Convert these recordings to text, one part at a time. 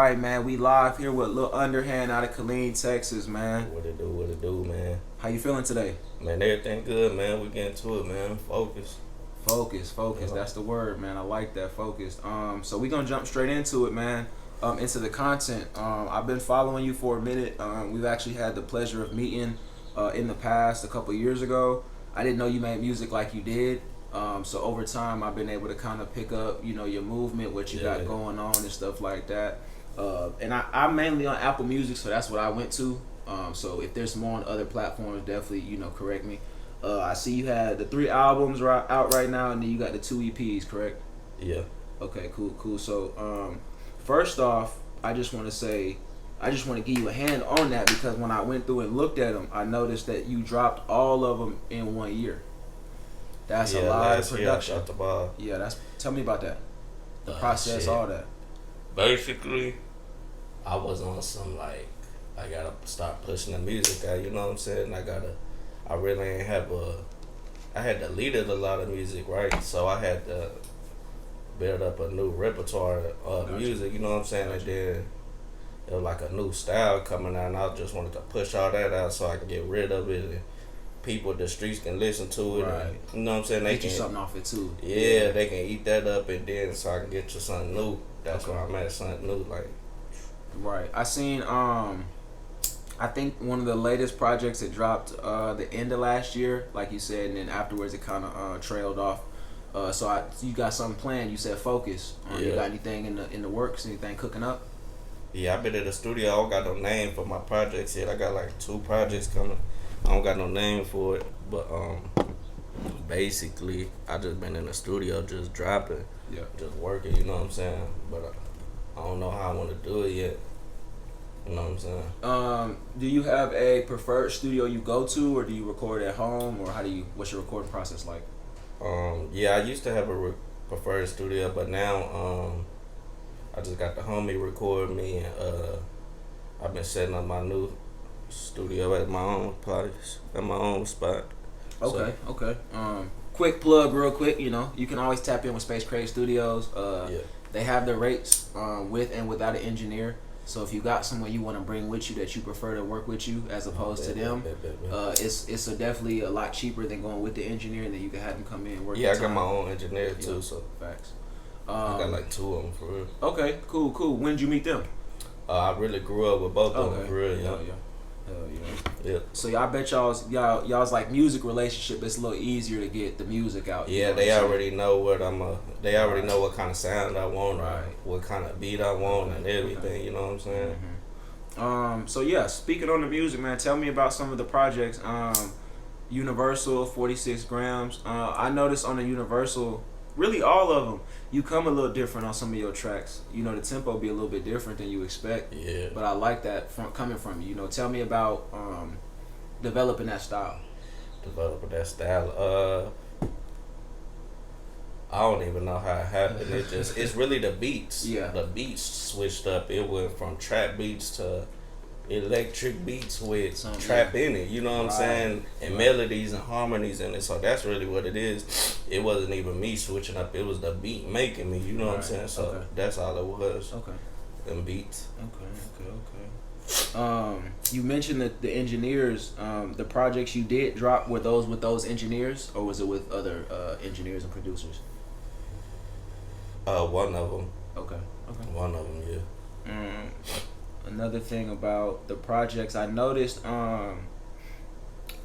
right, man. We live here with Lil Underhand out of Cali, Texas, man. What it do, man? How you feeling today? Man, everything good, man. We getting to it, man. Focus. Focus. That's the word, man. I like that, focus. So we gonna jump straight into it, man. Into the content. I've been following you for a minute. We've actually had the pleasure of meeting in the past a couple years ago. I didn't know you made music like you did. So over time, I've been able to kind of pick up, your movement, what you got going on, and stuff like that. And I'm mainly on Apple Music, so that's what I went to. So if there's more on other platforms, definitely, correct me. I see you had the 3 albums out right now, and then you got the 2 EPs, correct? Yeah. Okay, cool. So first off, I just want to give you a hand on that, because when I went through and looked at them, I noticed that you dropped all of them in 1 year. That's a lot of production. Shot the ball. Yeah, tell me about that. The process, all that. Basically, I was on some I gotta start pushing the music out. You know what I'm saying? I really ain't I had deleted a lot of music, right? So I had to build up a new repertoire of music. You know what I'm saying? And then it was like a new style coming out, and I just wanted to push all that out so I can get rid of it. And people, the streets can listen to it. Right. And, you know what I'm saying? They get you something off it too. Yeah, they can eat that up, and then so I can get you something new. That's where I'm at, something new. Right. I seen I think one of the latest projects that dropped the end of last year, like you said, and then afterwards it kind of trailed off. So you got something planned. You said focus. You got anything in the works? Anything cooking up? Yeah, I've been in the studio. I don't got no name for my projects yet. I got 2 projects coming. I don't got no name for it, but basically I just been in the studio just dropping, just working. You know what I'm saying? But I don't know how I want to do it yet. You know what I'm saying? Do you have a preferred studio you go to, or do you record at home, or what's your recording process like? Yeah, I used to have a preferred studio, but now I just got the homie record me, and I've been setting up my new studio at my own place, at my own spot. Okay. Quick plug, real quick. You can always tap in with Space Crave Studios. They have their rates with and without an engineer. So if you got someone you want to bring with you that you prefer to work with you as opposed to them, it's definitely a lot cheaper than going with the engineer, and then you can have them come in and work. Yeah, I got my own engineer too, so facts. I got 2 of them for real. Okay, cool. When did you meet them? I really grew up with both of them for real. Hell yeah. So I bet y'all's like music relationship. It's a little easier to get the music out. Yeah, they already know what they already know what kind of sound I want, what kind of beat I want, and everything. You know what I'm saying? Mm-hmm. So yeah, speaking on the music, man, tell me about some of the projects. Universal, 46 grams. I noticed on the Universal, really all of them, you come a little different on some of your tracks. The tempo be a little bit different than you expect. Yeah. But I like that coming from you. Tell me about developing that style. I don't even know how it happened. It's really the beats. Yeah. The beats switched up. It went from trap beats to electric beats with trap in it, you know what I'm saying, and melodies and harmonies in it. So that's really what it is. It wasn't even me switching up, it was the beat making me, you know what I'm saying. So that's all it was. Them beats. Okay. You mentioned that the engineers, the projects you did drop, were those with those engineers, or was it with other engineers and producers? One of them. Okay. One of them, yeah. Another thing about the projects, I noticed,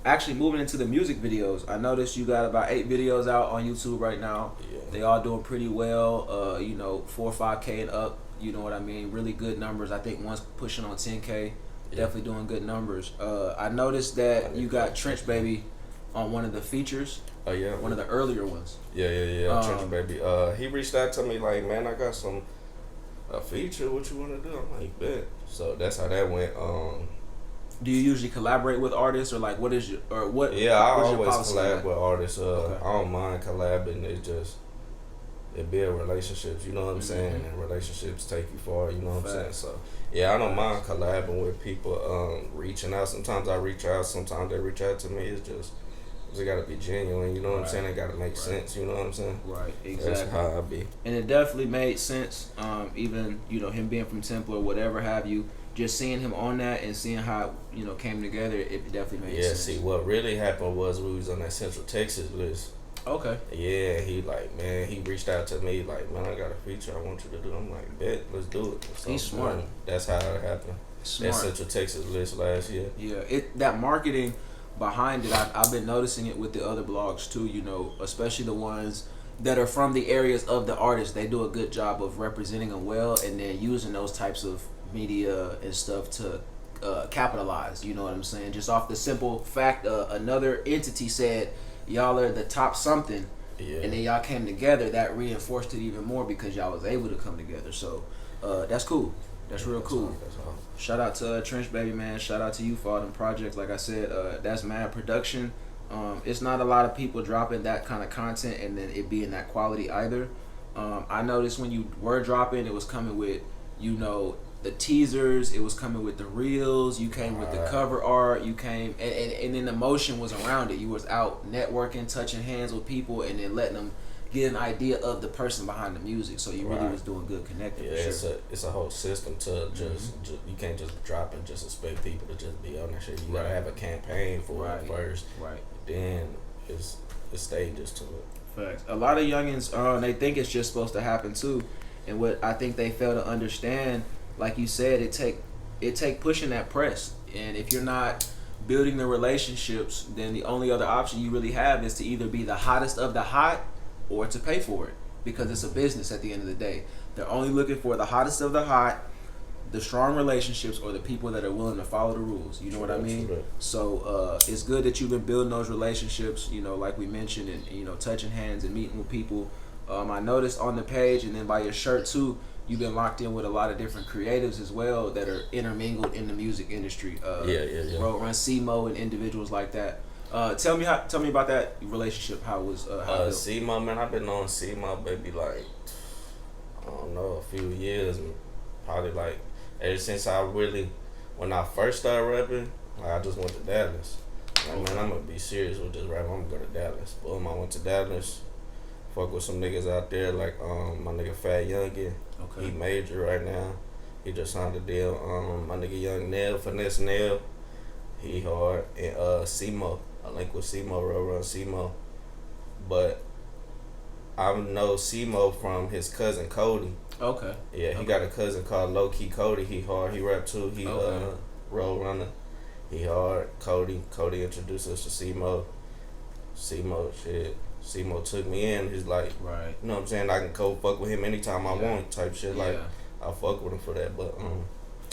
actually moving into the music videos, I noticed you got about 8 videos out on YouTube right now. Yeah. They all doing pretty well, 4 or 5K and up, you know what I mean? Really good numbers. I think one's pushing on 10K, definitely doing good numbers. I noticed that you got Trench Baby on one of the features. Oh, yeah. One of the earlier ones. Yeah. Trench Baby. He reached out to me like, man, I got a feature, what you want to do? I'm like, bet. So that's how that went. Do you usually collaborate with artists, or like what? Yeah, I always collab with artists. I don't mind collabing. It build relationships. You know what I'm saying? And relationships take you far. You know what I'm saying? So yeah, I don't mind collabing with people. Reaching out. Sometimes I reach out. Sometimes they reach out to me. It's just It gotta be genuine, you know what I'm saying? It gotta make sense, you know what I'm saying? Right, exactly. That's how I be. And it definitely made sense. Even him being from Temple or whatever have you, just seeing him on that and seeing how came together, it definitely made sense. Yeah, see, what really happened was we was on that Central Texas list. Okay. Yeah, he reached out to me like, man, I got a feature I want you to do. I'm like, bet, let's do it. So, He's smart. That's how it happened. Smart. That Central Texas list last year. Yeah, that marketing behind it, I've been noticing it with the other blogs too, especially the ones that are from the areas of the artists. They do a good job of representing them well and then using those types of media and stuff to capitalize, you know what I'm saying? Just off the simple fact another entity said, y'all are the top something, and then y'all came together, that reinforced it even more because y'all was able to come together. So that's cool. That's real cool. Shout out to Trench Baby, man. Shout out to you for all them projects. Like I said, that's mad production. It's not a lot of people dropping that kind of content and then it being that quality either. I noticed when you were dropping, it was coming with, the teasers, it was coming with the reels, you came with the cover art, you came, and then the emotion was around it. You was out networking, touching hands with people, and then letting them get an idea of the person behind the music. So you really was doing good connecting. Yeah, for sure. it's a whole system to just you can't just drop and just expect people to just be on that shit. You gotta have a campaign for it first. Right. Then it's stages to it. Facts. A lot of youngins, they think it's just supposed to happen too, and what I think they fail to understand, like you said, it take pushing that press, and if you're not building the relationships, then the only other option you really have is to either be the hottest of the hot or to pay for it, because it's a business at the end of the day. They're only looking for the hottest of the hot, the strong relationships, or the people that are willing to follow the rules. You know what I mean? So it's good that you've been building those relationships, like we mentioned, and touching hands and meeting with people. I noticed on the page and then by your shirt too, you've been locked in with a lot of different creatives as well that are intermingled in the music industry. Road Run CMO and individuals like that. Tell me about that relationship. How it was CMO, man, I've been on CMO baby like I don't know, a few years, probably like ever since when I first started rapping, like I just went to Dallas. Like, man, I'm gonna be serious with this rap. I'm gonna go to Dallas. Boom, I went to Dallas. Fuck with some niggas out there like my nigga Fat Youngin. Okay. He major right now. He just signed a deal. My nigga Young Nell, Finesse Nell, he hard. And CMO, I link with CMO, Road Run CMO. But I know CMO from his cousin Cody. Okay. Yeah, he got a cousin called Low Key Cody. He hard. He rap too. He Road Runner. He hard. Cody introduced us to CMO. CMO took me in. He's like, right. You know what I'm saying? I can fuck with him anytime I want type shit. Like, I fuck with him for that. But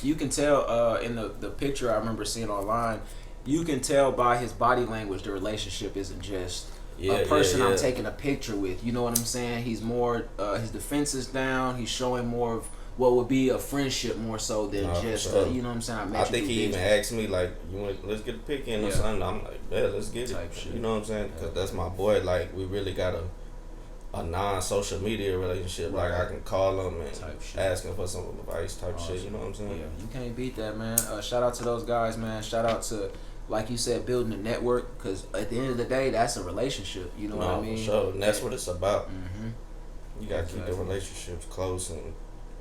you can tell in the picture I remember seeing online, you can tell by his body language the relationship isn't just a person I'm taking a picture with. You know what I'm saying? He's more, his defense is down. He's showing more of what would be a friendship more so than just, you know what I'm saying? I think he even asked me, like, let's get a pic in or something. I'm like, yeah, let's get it. Shit. You know what I'm saying? Because that's my boy. Like, we really got a non-social media relationship. Right. Like, I can call him and ask him for some advice type shit. You know what I'm saying? Yeah, you can't beat that, man. Shout out to those guys, man. Shout out to, like you said, building a network. Because at the end of the day, that's a relationship. You know what I mean? For sure. And that's what it's about. You got to keep the relationships close and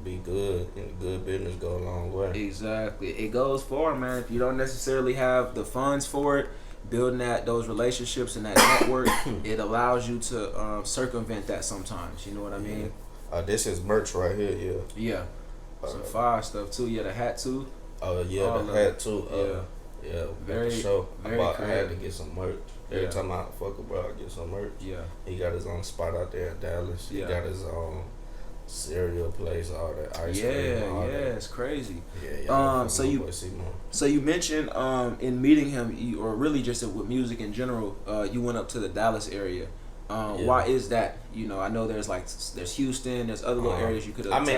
be good, and good business go a long way. Exactly. It goes far, man. If you don't necessarily have the funds for it, building those relationships and that network, it allows you to circumvent that sometimes. You know what I mean? This is merch right here, Yeah. Some fire stuff too. Yeah, the hat too. Oh yeah, the hat too. Very show. I had to get some merch. Every time I fuck with bro, I get some merch. Yeah. He got his own spot out there in Dallas. He got his own cereal place, all that ice cream, all that. It's crazy. So you mentioned in meeting him, or really just with music in general, you went up to the Dallas area. Why is that? I know there's Houston, there's other little areas you could have.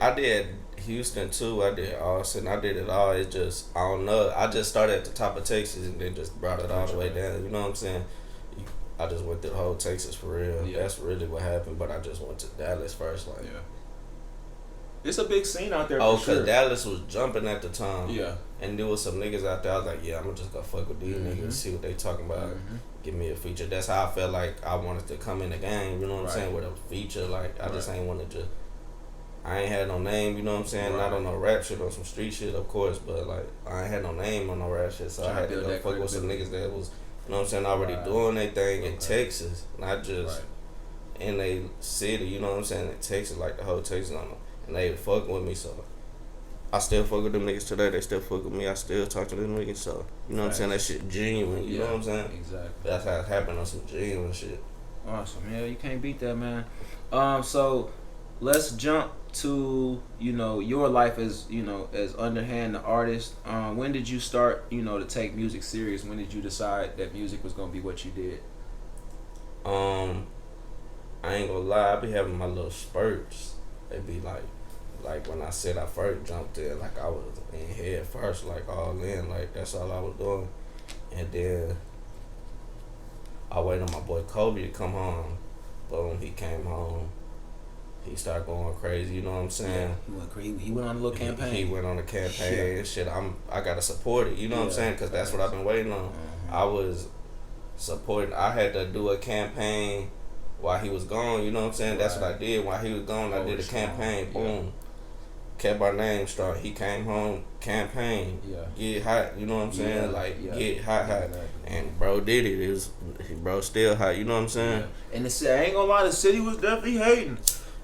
I did Houston too. I did Austin. I did it all. It's just I don't know. I just started at the top of Texas and then just brought it all the way down. You know what I'm saying? I just went through the whole Texas for real. That's really what happened. But I just went to Dallas first. It's a big scene out there. Oh, for cause sure. Dallas was jumping at the time. Yeah. And there was some niggas out there. I was like, yeah, I'm gonna just go fuck with these niggas, see what they talking about. Give me a feature. That's how I felt like I wanted to come in the game. You know what I'm saying? With a feature, like I just ain't wanted to. I ain't had no name. You know what I'm saying? Not on no rap shit, on some street shit, of course. But like I ain't had no name on no rap shit, so I had to go fuck with some niggas that was, you know what I'm saying, already doing their thing in Texas, not just in a city. You know what I'm saying? In Texas, like the whole Texas on them, and they fucking with me. So I still fuck with them niggas today. They still fuck with me. I still talk to them niggas. So you know what I'm saying? That shit genuine. You know what I'm saying? Exactly. That's how it happened on some genuine shit. Awesome. Yeah, you can't beat that, man. So let's jump to, you know, your life as, you know, as Underhand the artist. When did you start, you know, to take music serious? When did you decide that music was gonna be what you did? I ain't gonna lie, I be having my little spurts. They be like when I said I first jumped in, like I was in head first, like all in, like that's all I was doing. And then I waited on my boy Kobe to come home. Boom, he came home. He started going crazy, you know what I'm saying? Yeah, he went crazy. He went on a little campaign. He went on a campaign and shit. I gotta support it, you know what I'm saying? Because that's what I've been waiting on. I was supporting. I had to do a campaign while he was gone, you know what I'm saying? That's what I did while he was gone. I did a campaign. Boom. Kept our name strong. He came home, campaign. Get hot, you know what I'm saying? Get hot. And bro did it. It was, bro still hot, you know what I'm saying? And I ain't gonna lie, the city was definitely hating.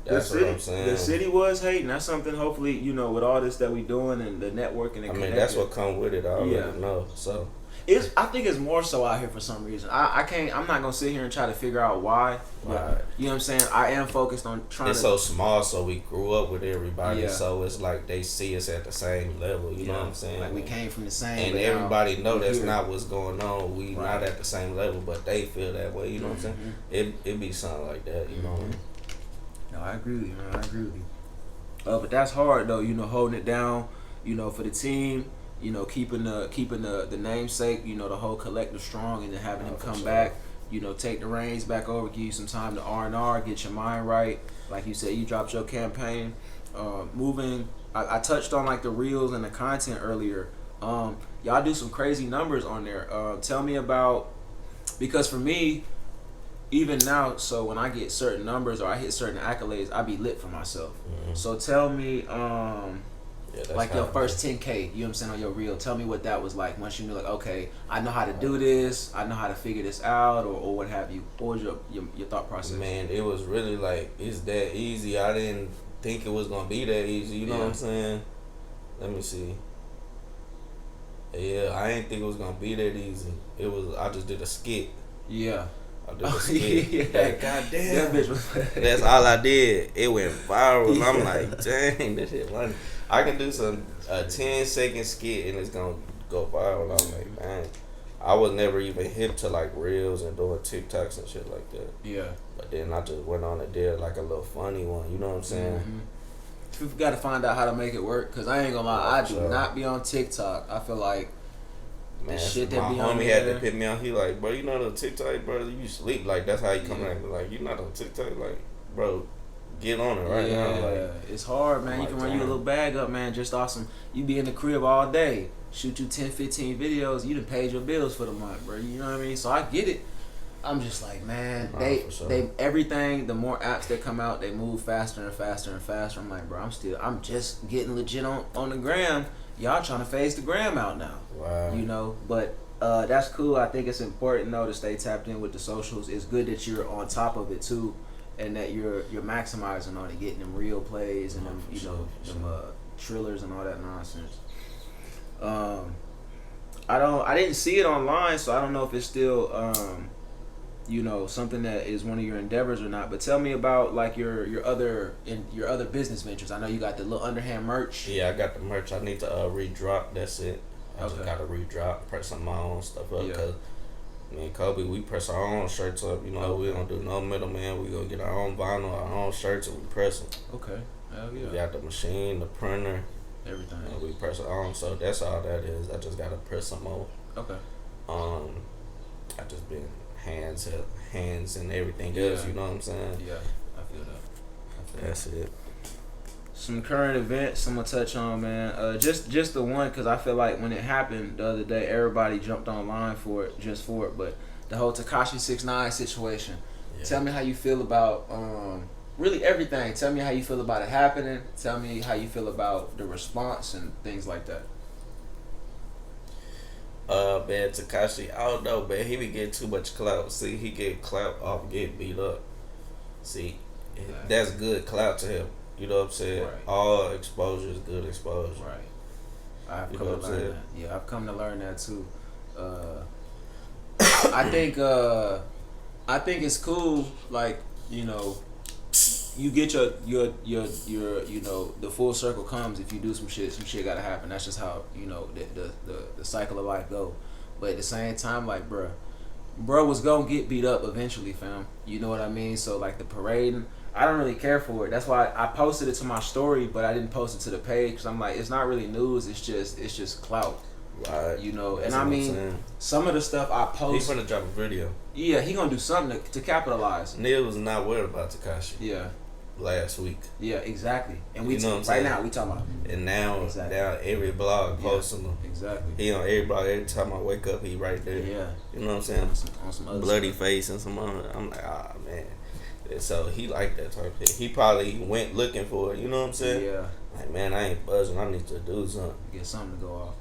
That's what I'm saying. The city was hating. That's something, hopefully, you know, with all this that we doing and the networking and connecting. That's what come with it. I already know. So I think it's more so out here for some reason. I'm not gonna sit here and try to figure out why. But, you know what I'm saying? I am focused on trying. It's so small, so we grew up with everybody. So it's like they see us at the same level. You know what I'm saying? Like we came from the same. And everybody know that's not what's going on. We not at the same level, but they feel that way. You know what I'm saying? It be something like that. You know. No, I agree with you, man. I agree with you. But that's hard though. You know, holding it down. You know, for the team. You know, keeping the namesake, you know, the whole collective strong, and then having him come back, you know, take the reins back over, give you some time to R&R, get your mind right. Like you said, you dropped your campaign. Moving, I touched on like the reels and the content earlier. Y'all do some crazy numbers on there. Tell me about, because for me, even now, so when I get certain numbers or I hit certain accolades, I be lit for myself. So tell me, like your first 10K, you know what I'm saying, on your reel. Tell me what that was like once you knew, like, okay, I know how to do this, I know how to figure this out, or what have you. What was your thought process? Man, it was really like, it's that easy. I didn't think it was gonna be that easy. You know what I'm saying? Let me see. Yeah, I didn't think it was gonna be that easy. It was. I just did a skit. Yeah. I did a skit. Like, goddamn. That bitch was. That's all I did. It went viral. I'm like, dang, this shit funny. I can do a 10-second skit and it's gonna go viral. I'm like, man, I was never even hip to like reels and doing TikToks and shit like that. Yeah. But then I just went on and did like a little funny one. You know what I'm saying? We've got to find out how to make it work. Cause I ain't gonna lie, I do not be on TikTok. I feel like man, shit my that be on homie there. had to pick me up. He like, bro, you not on TikTok, bro? You sleep. Like that's how he come at me. Like, you not on TikTok? Like, bro, get on it right now. Like, it's hard, man. You can run you a little bag up, man. Just awesome. You be in the crib all day, shoot you 10, 15 videos. You done paid your bills for the month, bro. You know what I mean? So I get it. I'm just like, man, they everything. The more apps that come out, they move faster and faster and faster. I'm like, bro, I'm just getting legit on the gram. Y'all trying to phase the gram out now. Wow. You know, but that's cool. I think it's important though to stay tapped in with the socials. It's good that you're on top of it too, and that you're maximizing on it, getting them real plays and them, you know, them trillers and all that nonsense. I didn't see it online, so I don't know if it's still you know, something that is one of your endeavors or not. But tell me about like your other business ventures. I know you got the Lil Underhand merch. Yeah, I got the merch. I need to redrop. That's it. I just gotta redrop, press some of my own stuff up. Cause me and Kobe, we press our own shirts up. You know, we don't do no middleman. We gonna get our own vinyl, our own shirts, and we press them. Okay, hell yeah. We got the machine, the printer, everything. And we press our own. So that's all that is. I just gotta press some more. Okay. I just been hands and everything else. You know what I'm saying? Yeah, I feel that. That's it. Some current events I'm gonna touch on, man. Just the one, because I feel like when it happened the other day, everybody jumped online for it, just for it. But the whole Tekashi 6ix9ine situation. Yeah. Tell me how you feel about really everything. Tell me how you feel about it happening. Tell me how you feel about the response and things like that. Man, Tekashi, I don't know, man. He be getting too much clout. See, he get clout off getting beat up. See, that's good clout to him. You know what I'm saying? Right. All exposure is good exposure. Right. I've come to learn that. Yeah, I've come to learn that too. I think it's cool. Like, you know, you get your you know, the full circle comes if you do some shit. Some shit gotta happen. That's just how, you know, the cycle of life go. But at the same time, like, bro was gonna get beat up eventually, fam. You know what I mean? So like the parading, I don't really care for it. That's why I posted it to my story, but I didn't post it to the page because I'm like, it's not really news. It's just clout. Right. You know, that's, and I mean, some of the stuff I post. He's gonna drop a video. Yeah, he gonna do something to capitalize. Neil was not worried about Tekashi. Yeah. Last week. Yeah, exactly. And we, you know what I'm right saying? now we talking about. And now every blog posting him. Exactly. He on every blog. Every time I wake up, he right there. Yeah. You know what I'm saying? On some other bloody stuff. face and some other. I'm like, man. And so he like that type of shit. He probably went looking for it. You know what I'm saying? Yeah. Like, man, I ain't buzzing. I need to do something. Get something to go off.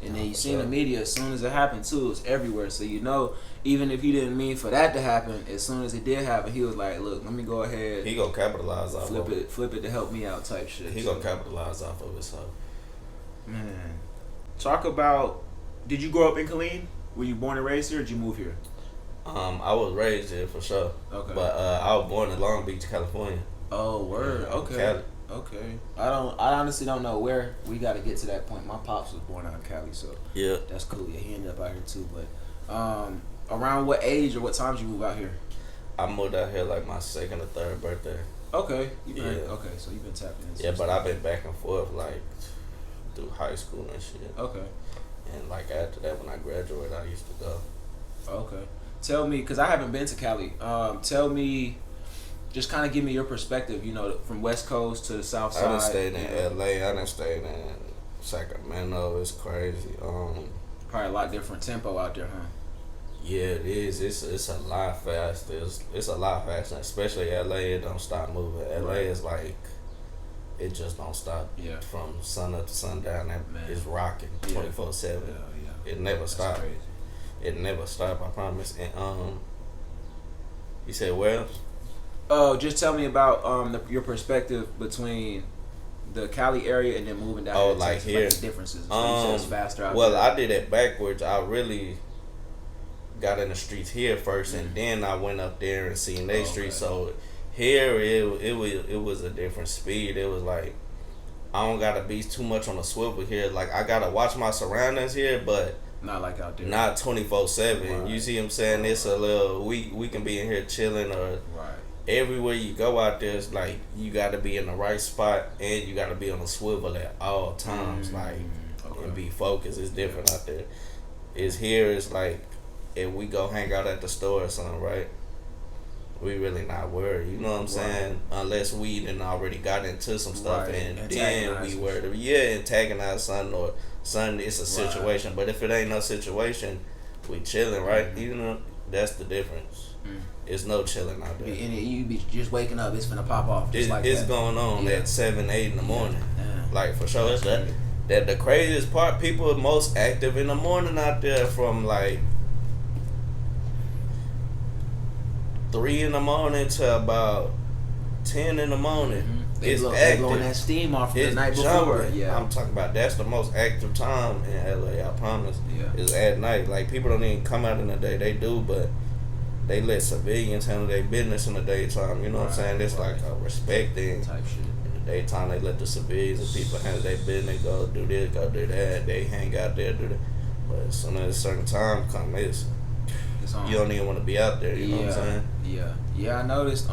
And then you see in the media, as soon as it happened too, it's everywhere. So you know, even if he didn't mean for that to happen, as soon as it did happen, he was like, "Look, let me go ahead." He gonna capitalize off of it. Flip it to help me out, type shit. He gonna capitalize off of it. So, man, talk about. Did you grow up in Cali? Were you born and raised here, or did you move here? I was raised here for sure. Okay. But I was born in Long Beach, California. Oh, word. Okay. Cali. Okay. I honestly don't know where. We got to get to that point. My pops was born out in Cali, so yeah, that's cool. Yeah, he ended up out here too. But around what age or what time did you move out here? I moved out here like my second or third birthday. Okay. Okay, so you've been tapping into. Yeah, but I've been back and forth like through high school and shit. Okay. And like after that, when I graduated, I used to go. Okay. Tell me, because I haven't been to Cali. Tell me. Just kind of give me your perspective, you know, from West Coast to the South Side. I done stayed in LA. I done stayed in Sacramento. It's crazy. Probably a lot different tempo out there, huh? Yeah, it is. It's a lot faster. It's a lot faster, especially LA. It don't stop moving. LA is like, it just don't stop. Yeah. From sun up to sundown, it's rocking 24/7. Yeah. It never stops. It never stops. I promise. And you said where else? Oh, just tell me about your perspective between the Cali area and then moving down. Oh, like here, like the differences. So you said it's faster out well, there. I did it backwards. I really got in the streets here first, and then I went up there and seen their streets. So here it was a different speed. It was like I don't gotta be too much on the swivel here. Like I gotta watch my surroundings here, but not like out there. Not 24/7. You see what I'm saying? It's a little we can be in here chilling or. Everywhere you go out there, it's like you got to be in the right spot and you got to be on a swivel at all times, and be focused. It's different out there. It's here. It's like if we go hang out at the store or something, right? We really not worried. You know what I'm saying? Unless we done already got into some stuff and then we worried. Yeah, antagonize something or something. It's a situation. But if it ain't no situation, we chilling, right? You know, that's the difference. It's no chilling out there. And you be just waking up, it's finna pop off. Just like it's that. Going on at 7, 8 in the morning. Yeah. Like for sure. It's that the craziest part, people are most active in the morning out there from like 3 in the morning to about 10 in the morning. It's active. They blowing that steam off the night before. Yeah. I'm talking about that's the most active time in LA, I promise. Yeah. Is at night. Like people don't even come out in the day. They do, but they let civilians handle their business in the daytime. You know what I'm saying? It's like a respect thing. Type shit. In the daytime, they let the civilians and people handle their business. Go do this, go do that. They hang out there, do that. But as soon as a certain time comes, you don't even want to be out there. You know what I'm saying? Yeah. I noticed.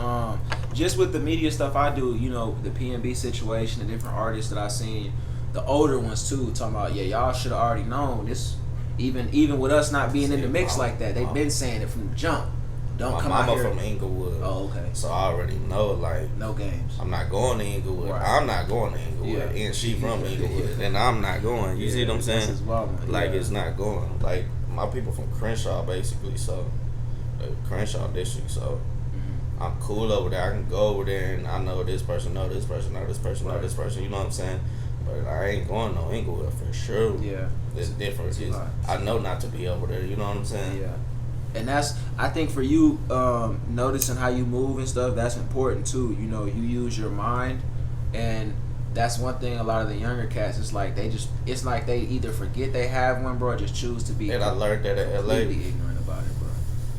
Just with the media stuff I do, you know, the PNB situation, the different artists that I seen, the older ones too, talking about y'all should have already known this. Even with us not being in the mix like that, they've been saying it from the jump. Don't my come out mama here. from Inglewood. Oh, okay. So I already know, like, No games. I'm not going to Inglewood. Right. I'm not going to Inglewood. Yeah. And she from Inglewood. And I'm not going. You see what I'm saying? Like, it's not going. Like, my people from Crenshaw, basically. So, Crenshaw district. So, I'm cool over there. I can go over there and I know this person, know this person, know this person, know this person. You know what I'm saying? But I ain't going no Inglewood for sure. Yeah. It's different. I know not to be over there. You know what I'm saying? Yeah. And that's, I think for you, noticing how you move and stuff, that's important too. You know, you use your mind, and that's one thing a lot of the younger cats, it's like they either forget they have one, bro, or just choose to be. And I learned that at LA. Completely ignorant about it, bro.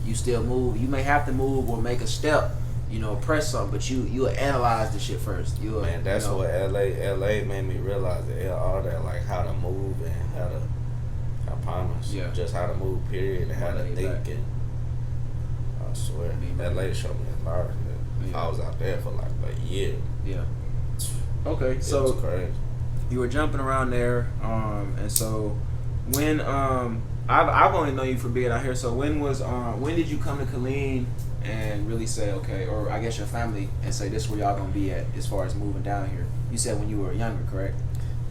You still move. You may have to move or make a step, you know, press something, but you'll analyze the shit first. Man, that's what LA made me realize that all that, like how to move and how to. I promise. Yeah. Just how to move, period, and how to think. And I swear, that lady showed me a lot. I was out there for like a year. Yeah. Okay, It so was crazy. You were jumping around there, and so when I've only known you for being out here. So when did you come to Killeen and really say okay, or I guess your family, and say this is where y'all gonna be at as far as moving down here? You said when you were younger, correct?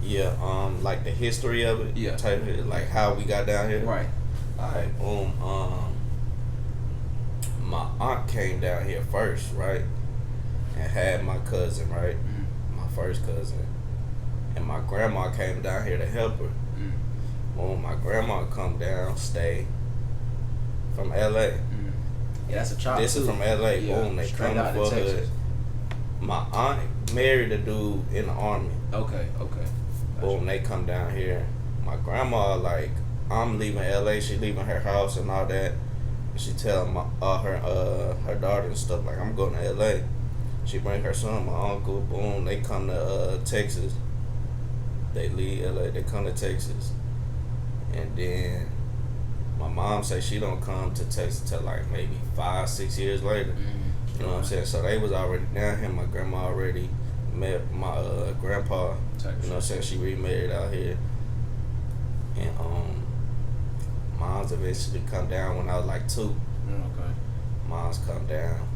Yeah, like the history of it. Yeah. Type of it, like how we got down here. Right. Alright, boom. My aunt came down here first, right? And had my cousin, right? My first cousin. And my grandma came down here to help her. Boom, my grandma come down, stay from LA. Yeah, that's a chop. This too. is from LA. Yeah, Boom, they straight come out for of her. Texas. My aunt married a dude in the army. Okay. Boom, they come down here. My grandma, like, I'm leaving LA, she leaving her house and all that. She tell her daughter and stuff, like, I'm going to LA. She bring her son, my uncle, boom, they come to Texas. They leave LA, they come to Texas. And then my mom say she don't come to Texas till like maybe 5-6 years later. You know what I'm saying? So they was already down here. My grandma already met my grandpa. You know what I'm saying? She remarried out here. And mom's eventually come down when I was like 2. Okay. Mom's come down.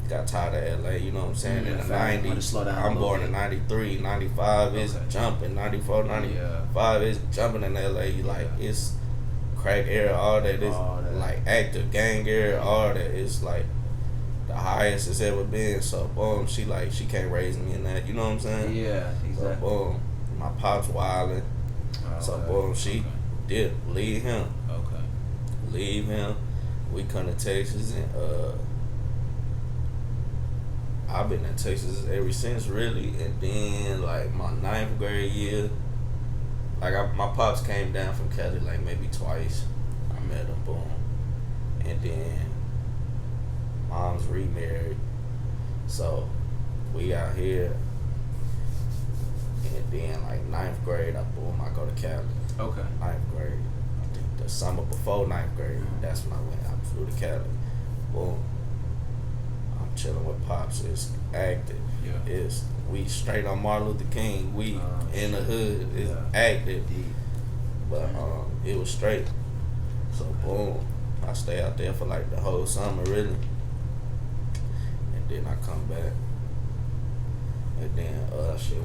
Got tired of LA, you know what I'm saying? In the 90s. I'm born in 93, 95 is jumping, 94, 95 is jumping in LA. Like, it's crack era, all that. It's like active gang era, all that. It's like the highest it's ever been. So, boom, she can't raise me in that, you know what I'm saying? Yeah, exactly. So, boom, my pop's wildin'. So, boom, she did leave him. Okay. Leave him. We come to Texas and, I've been in Texas ever since, really. And then, like, my 9th grade year, like, my pops came down from Cali, like, maybe twice. I met him, boom. And then, mom's remarried. So, we out here. And then, like, 9th grade, I go to Cali. Okay. 9th grade. I think the summer before 9th grade, that's when I flew to Cali. Boom. Chilling with pops, is active. Yeah. We straight on Martin Luther King. We in the hood. It's active. But it was straight. So boom, I stay out there for like the whole summer really. And then I come back. And then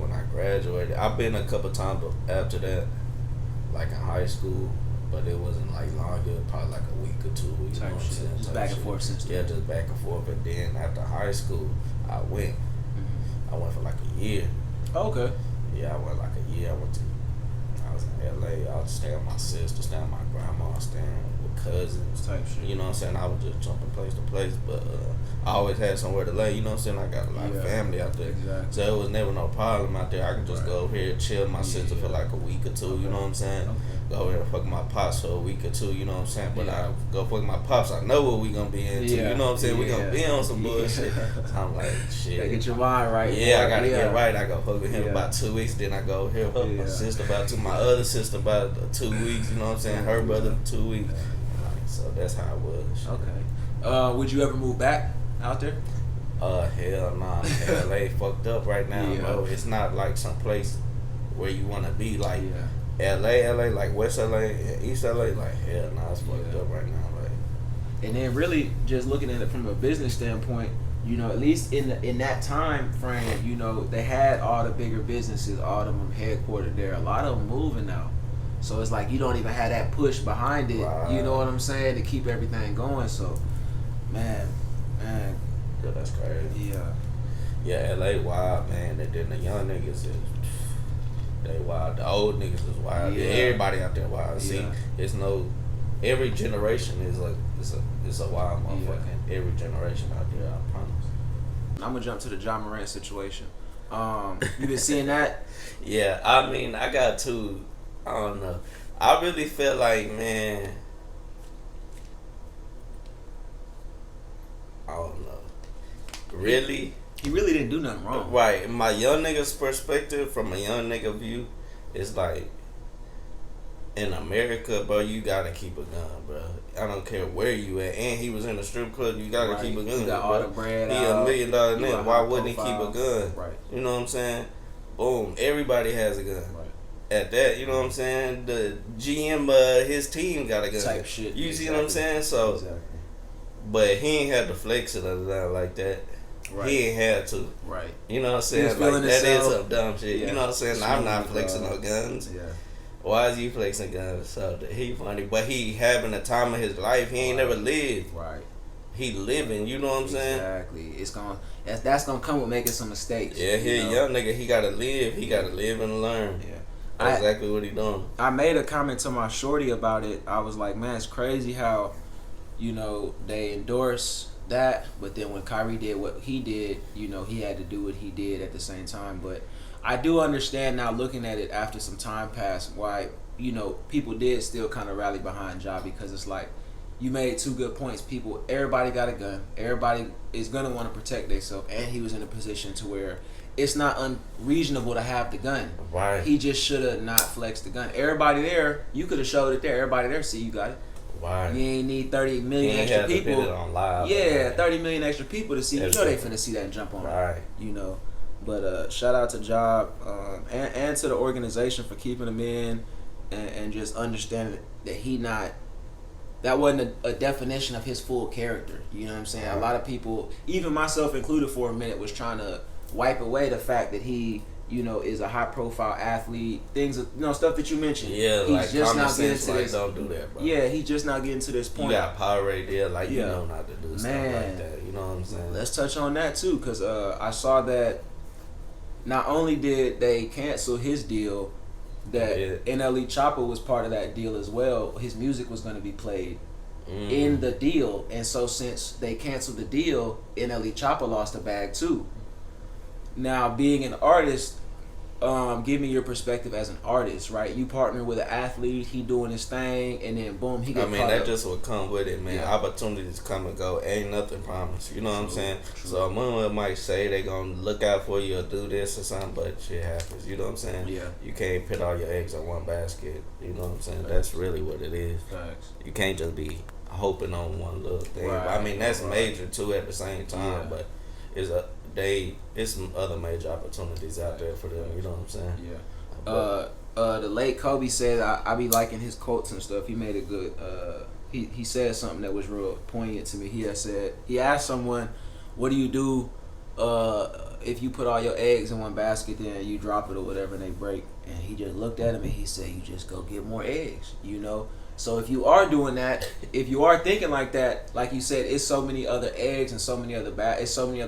when I graduated, I've been a couple times after that, like in high school. But it wasn't like long, it was probably like a week or 2 weeks. You know what I'm saying? Just back and forth since then. Yeah, just back and forth. And then after high school, I went. I went for like a year. Okay. Yeah, I went like a year. I was in LA. I was staying with my sister, staying with my grandma, staying with cousins. Type shit. You know what I'm saying? I was just jumping place to place. But I always had somewhere to lay. You know what I'm saying? I got a lot of family out there. Exactly. So it was never no problem out there. I could just go over here, chill with my sister for like a week or 2. You know what I'm saying? Okay. Go over here and fuck my pops for a week or 2, you know what I'm saying? But I go fuck my pops, I know what we gonna be into, you know what I'm saying? We gonna be on some bullshit. So I'm like, shit. Gotta get your mind right. Yeah, I gotta get right. I go fuck with him about 2 weeks, then I go over here fuck my sister about 2, my other sister about 2 weeks, you know what I'm saying? Her brother 2 weeks. So that's how it was. Okay. Would you ever move back out there? Hell nah. LA fucked up right now, bro. It's not like some place where you wanna be, like LA, like West LA, East LA, like hell nah, it's fucked up right now. Like And then really just looking at it from a business standpoint, you know, at least in that time frame, you know, they had all the bigger businesses, all of them headquartered there. A lot of them moving now. So it's like you don't even have that push behind it. Right. You know what I'm saying? To keep everything going. So, man. Yeah, that's crazy. Yeah. Yeah, LA wild, man. And then the young niggas they wild. The old niggas is wild. Yeah. Everybody out there wild. See, it's no. Every generation is like it's a wild motherfucker. Yeah. Every generation out there, I promise. I'm gonna jump to the Ja Morant situation. You been seeing that? Yeah, I mean, I got two. I don't know. I really feel like, man, I don't know. Really? He really didn't do nothing wrong. Right. In my young nigga's perspective, from a young nigga view, it's like, in America, bro, you gotta keep a gun, bro. I don't care where you at. And he was in a strip club, you gotta keep a gun. He got all the bread He out. $1 million nigga. Why wouldn't he keep a gun? Right. You know what I'm saying? Boom. Everybody has a gun. Right. At that, you know what I'm saying? The GM, his team got a gun. Type shit. You see what I'm saying? So, but he ain't had to flex it like that. Right. He ain't had to. Right. You know what I'm saying? Like, that is some dumb shit. Yeah. You know what I'm saying? I'm not flexing no guns. Yeah. Why is he flexing guns? So he funny, but he having the time of his life. He ain't never lived. Right. He living. You know what I'm saying? Exactly. That's gonna come with making some mistakes. Yeah, he a young nigga. He gotta live. He gotta live and learn. Yeah. That's exactly what he doing. I made a comment to my shorty about it. I was like, man, it's crazy how, you know, they endorse that, but then when Kyrie did what he did, you know, he had to do what he did at the same time. But I do understand now, looking at it after some time passed, why, you know, people did still kind of rally behind Ja, because it's like, you made two good points. Everybody got a gun. Everybody is gonna want to protect themselves, and he was in a position to where it's not unreasonable to have the gun. Right. He just should have not flexed the gun. Everybody there, you could have showed it there. Everybody there, see you got it. Right. You ain't need 30 million extra people. To put it on live, yeah, 30 million extra people to see. You know they finna see that and jump on right. it. You know. But shout out to Ja and to the organization for keeping him in and just understanding that that wasn't a definition of his full character. You know what I'm saying? Right. A lot of people, even myself included for a minute, was trying to wipe away the fact that he, you know, is a high profile athlete. Things, you know, stuff that you mentioned. Yeah, he's like just common not getting sense, to like, this. don't do that, bro. Yeah, he's just not getting to this point. You got power right there, like you know not to do stuff like that. You know what I'm saying? Let's touch on that too, because I saw that not only did they cancel his deal, that NLE Chopper was part of that deal as well. His music was going to be played in the deal, and so since they canceled the deal, NLE Chopper lost a bag too. Now, being an artist, give me your perspective as an artist, right? You partner with an athlete, he doing his thing, and then boom, he got that up. Just would come with it, man. Yeah. Opportunities come and go. Ain't nothing promised. You know what I'm saying? True. So a mother might say they gonna look out for you or do this or something, but shit happens. You know what I'm saying? Yeah. You can't put all your eggs in one basket. You know what I'm saying? Facts. That's really what it is. Facts. You can't just be hoping on one little thing. Right. I mean, that's major too at the same time, but it's some other major opportunities out there for them. You know what I'm saying? Yeah. The late Kobe said, I be liking his quotes and stuff. He made a good. He said something that was real poignant to me. He asked someone, "What do you do if you put all your eggs in one basket, then you drop it or whatever and they break?" And he just looked at him and he said, "You just go get more eggs." You know. So if you are doing that, if you are thinking like that, like you said, it's so many other eggs and so many other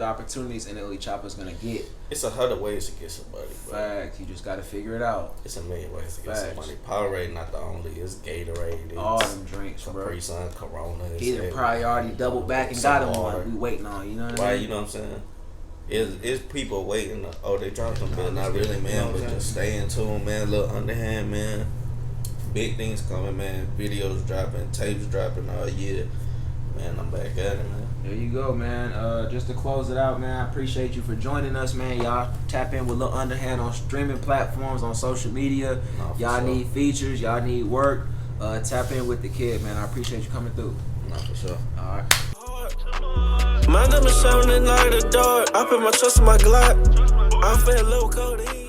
opportunities NLE Chopper's gonna get. It's 100 ways to get somebody. Bro. Fact, you just gotta figure it out. It's a million ways to get somebody. Powerade not the only. It's Gatorade. It's all them drinks, bro. Capri Sun, Corona. He done probably already doubled back and got him one. We waiting on, you know what I mean? You know what I'm saying? It's people waiting. They dropped them, but not really, man. But just stay in tune, man. Lil Underhand, man. Big things coming, man. Videos dropping, tapes dropping all year. Man, I'm back at it, man. There you go, man. Just to close it out, man, I appreciate you for joining us, man. Y'all tap in with Lil Underhand on streaming platforms, on social media. Y'all need features. Y'all need work. Tap in with the kid, man. I appreciate you coming through. For sure. All right. My gun is shining like the dark. I put my trust in my Glock. I feel low codeine.